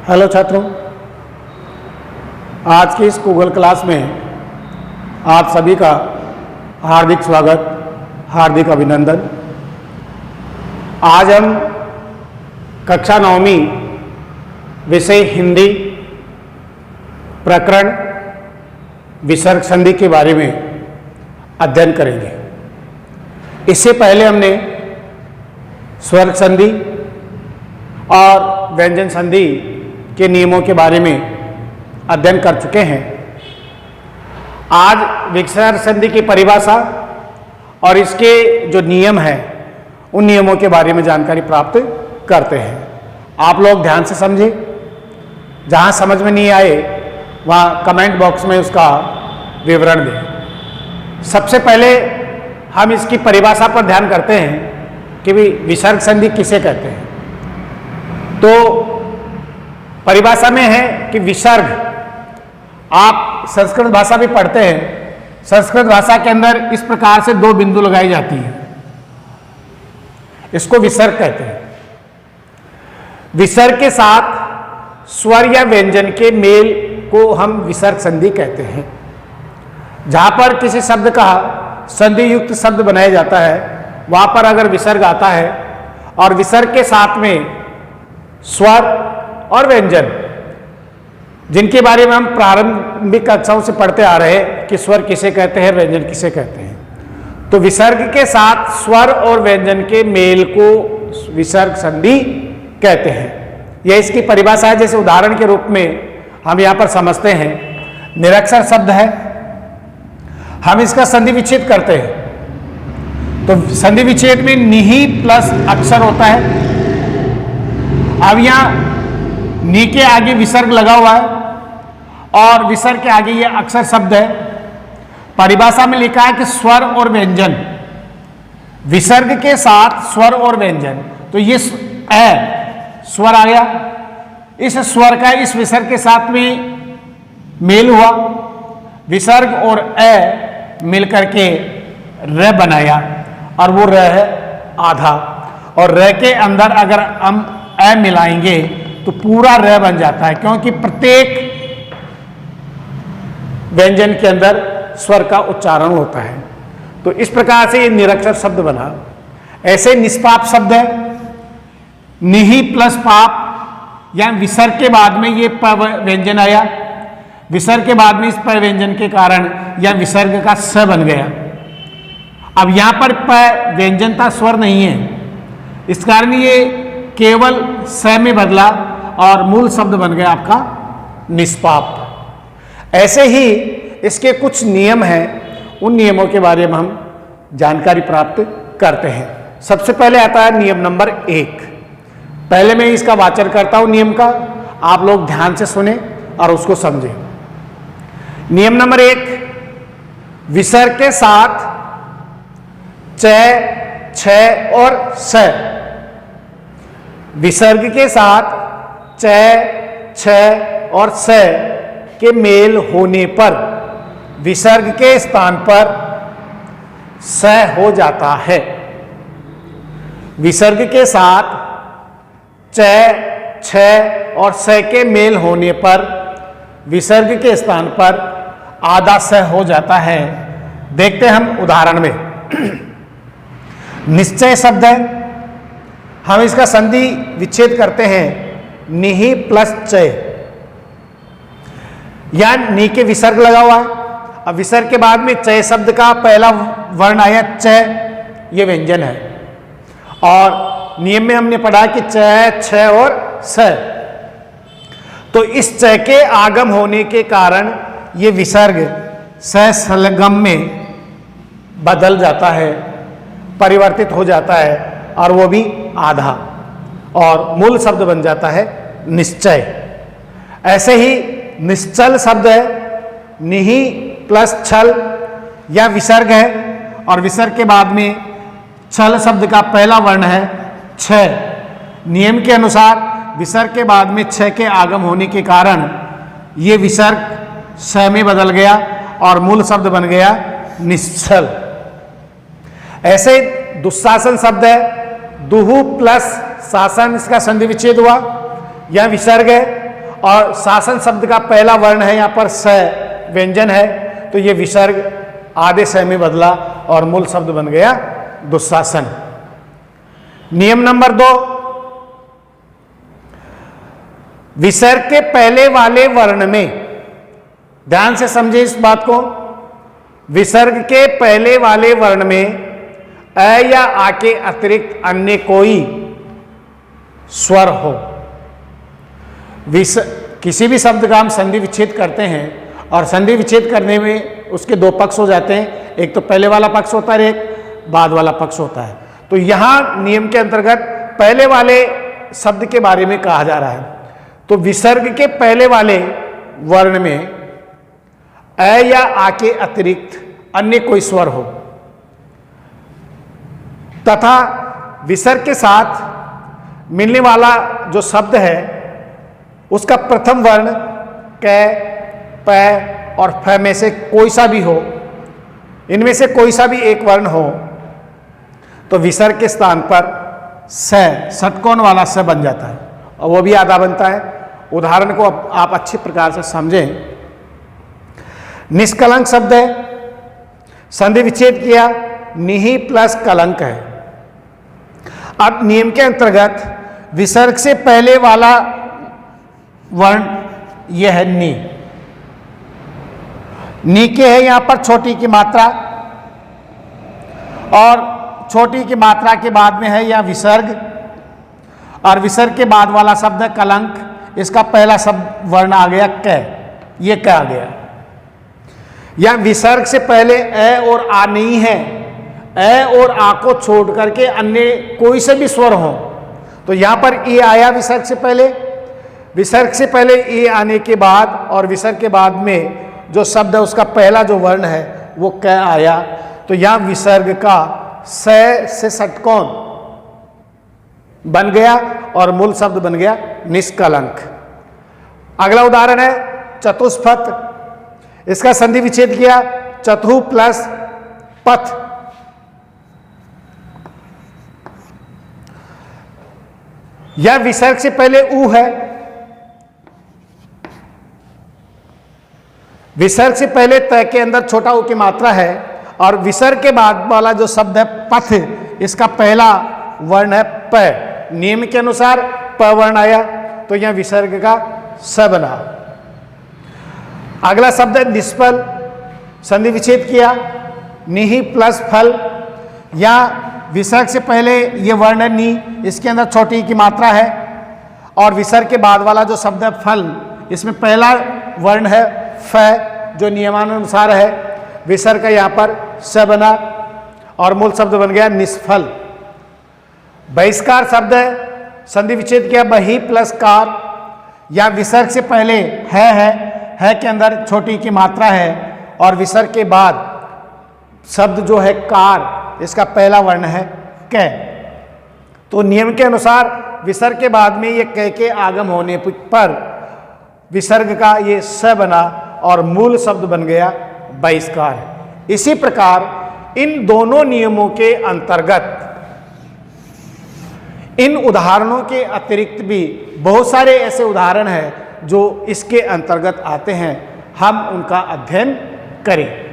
Hello छात्रों, आज की इस गूगल क्लास में आप सभी का हार्दिक स्वागत, हार्दिक अभिनंदन। आज हम कक्षा 9वीं विषय हिंदी प्रकरण विसर्ग संधि के बारे में अध्ययन करेंगे। इससे पहले हमने स्वर संधि और व्यंजन संधि के नियमों के बारे में अध्ययन कर चुके हैं। आज विसर्ग संधि की परिभाषा और इसके जो नियम हैं उन नियमों के बारे में जानकारी प्राप्त करते हैं। आप लोग ध्यान से समझें, जहां समझ में नहीं आए वहां कमेंट बॉक्स में उसका विवरण दें। सबसे पहले हम इसकी परिभाषा पर ध्यान करते हैं कि विसर्ग संधि किसे कहते हैं। तो परिभाषा में है कि विसर्ग, आप संस्कृत भाषा भी पढ़ते हैं, संस्कृत भाषा के अंदर इस प्रकार से दो बिंदु लगाई जाती है, इसको विसर्ग कहते हैं। विसर्ग के साथ स्वर या व्यंजन के मेल को हम विसर्ग संधि कहते हैं। जहां पर किसी शब्द का संधि युक्त शब्द बनाया जाता है वहां पर अगर विसर्ग आता है और विसर्ग के साथ में स्वर और व्यंजन, जिनके बारे में हम प्रारंभिक कक्षाओं से पढ़ते आ रहे हैं कि स्वर किसे कहते हैं, व्यंजन किसे कहते हैं, तो विसर्ग के साथ स्वर और व्यंजन के मेल को विसर्ग संधि कहते हैं। यह इसकी परिभाषा है। जैसे उदाहरण के रूप में हम यहां पर समझते हैं, निरक्षर शब्द है, हम इसका संधि विच्छेद करते हैं तो संधि विच्छेद में निहि प्लस अक्षर होता है। अब यहां नी के आगे विसर्ग लगा हुआ है और विसर्ग के आगे ये अक्षर शब्द है। परिभाषा में लिखा है कि स्वर और व्यंजन, विसर्ग के साथ स्वर और व्यंजन, तो ये स्वर आ गया, इस स्वर का इस विसर्ग के साथ में मेल हुआ, विसर्ग और मिलकर के र बनाया और वो र है आधा, और र के अंदर अगर हम मिलाएंगे तो पूरा र बन जाता है, क्योंकि प्रत्येक व्यंजन के अंदर स्वर का उच्चारण होता है। तो इस प्रकार से ये निरक्षर शब्द बना। ऐसे निष्पाप शब्द है, निहि प्लस पाप, या विसर्ग के बाद में ये प व्यंजन आया, विसर्ग के बाद में इस प व्यंजन के कारण यह विसर्ग का स बन गया। अब यहां पर प व्यंजन था, स्वर नहीं है, इस कारण ये केवल स में बदला और मूल शब्द बन गया आपका निष्पाप। ऐसे ही इसके कुछ नियम हैं, उन नियमों के बारे में हम जानकारी प्राप्त करते हैं। सबसे पहले आता है नियम नंबर 1। पहले मैं इसका वाचन करता हूं नियम का, आप लोग ध्यान से सुने और उसको समझें। नियम नंबर 1, विसर्ग के साथ च, छ और स, विसर्ग के साथ च, छ और स के मेल होने पर विसर्ग के स्थान पर स हो जाता है। विसर्ग के साथ च, छ और स के मेल होने पर विसर्ग के स्थान पर आधा स हो जाता है। देखते हैं हम उदाहरण में। निश्चय शब्द है, हम इसका संधि विच्छेद करते हैं, निहि प्लस चय, या नी के विसर्ग लगा हुआ है। अब विसर्ग के बाद में चय शब्द का पहला वर्ण आया च, ये व्यंजन है, और नियम में हमने पढ़ा कि च, छ और स, तो इस च के आगम होने के कारण ये विसर्ग स सलगम में बदल जाता है, परिवर्तित हो जाता है, और वो भी आधा, और मूल शब्द बन जाता है निश्चय। ऐसे ही निश्चल शब्द है, निहि प्लस छल, या विसर्ग है और विसर्ग के बाद में छल शब्द का पहला वर्ण है छ। नियम के अनुसार विसर्ग के बाद में छ के आगम होने के कारण ये विसर्ग स में बदल गया और मूल शब्द बन गया निश्चल। ऐसे दुशासन शब्द है, दुहु प्लस शासन, इसका संधि विच्छेद हुआ, यह विसर्ग है और शासन शब्द का पहला वर्ण है यहाँ पर स व्यंजन है, तो ये विसर्ग आधे स में बदला और मूल शब्द बन गया दुशासन। नियम नंबर 2, विसर्ग के पहले वाले वर्ण में, ध्यान से समझे इस बात को, विसर्ग के पहले वाले वर्ण में अ या आ के अतिरिक्त अन्य कोई स्वर हो। किसी भी शब्द का हम संधि विच्छेद करते हैं और संधि विच्छेद करने में उसके दो पक्ष हो जाते हैं, एक तो पहले वाला पक्ष होता है, एक बाद वाला पक्ष होता है। तो यहां नियम के अंतर्गत पहले वाले शब्द के बारे में कहा जा रहा है। तो विसर्ग के पहले वाले वर्ण में अ या आ के अतिरिक्त अन्य कोई स्वर हो तथा विसर्ग के साथ मिलने वाला जो शब्द है उसका प्रथम वर्ण क, प और फ में से कोई सा भी हो, इनमें से कोई सा भी एक वर्ण हो, तो विसर्ग के स्थान पर स, षटकोण वाला स बन जाता है और वो भी आधा बनता है। उदाहरण को आप अच्छी प्रकार से समझें। निष्कलंक शब्द है, संधि विच्छेद किया, निहि प्लस कलंक है। अब नियम के अंतर्गत विसर्ग से पहले वाला वर्ण यह है नी। नी के है यहां पर छोटी की मात्रा और छोटी की मात्रा के बाद में है यह विसर्ग और विसर्ग के बाद वाला शब्द है कलंक। इसका पहला शब्द वर्ण आ गया क, ये क आ गया। या विसर्ग से पहले अ और आ नहीं है, अ और आ को छोड़ करके अन्य कोई से भी स्वर हो, तो यहां पर ए आया विसर्ग से पहले। विसर्ग से पहले ए आने के बाद और विसर्ग के बाद में जो शब्द है उसका पहला जो वर्ण है वो क आया, तो यहां विसर्ग का स से षटकोण बन गया और मूल शब्द बन गया निष्कलंक। अगला उदाहरण है चतुष्पथ। इसका संधि विच्छेद किया, चतु प्लस पथ। यह विसर्ग से पहले उ है, विसर्ग से पहले त के अंदर छोटा उ की मात्रा है और विसर्ग के बाद वाला जो शब्द है पथ, इसका पहला वर्ण है प। नियम के अनुसार प वर्ण आया तो यह विसर्ग का स बना। अगला शब्द है निष्फल। संधि विच्छेद किया, निहि प्लस फल। या विसर्ग से पहले ये वर्ण है नी, इसके अंदर छोटी की मात्रा है और विसर्ग के बाद वाला जो शब्द है फल, इसमें पहला वर्ण है फ जो नियमानुसार है। विसर्ग का यहाँ पर स बना और मूल शब्द बन गया निष्फल। बहिष्कार शब्द है, संधि विच्छेद किया, बहि प्लस कार। या विसर्ग से पहले है के अंदर छोटी की मात्रा है और विसर्ग के बाद शब्द जो है कार, इसका पहला वर्ण है क। तो नियम के अनुसार विसर्ग के बाद में ये क के आगम होने पर विसर्ग का ये स बना और मूल शब्द बन गया बहिष्कार। इसी प्रकार इन दोनों नियमों के अंतर्गत इन उदाहरणों के अतिरिक्त भी बहुत सारे ऐसे उदाहरण हैं जो इसके अंतर्गत आते हैं, हम उनका अध्ययन करें।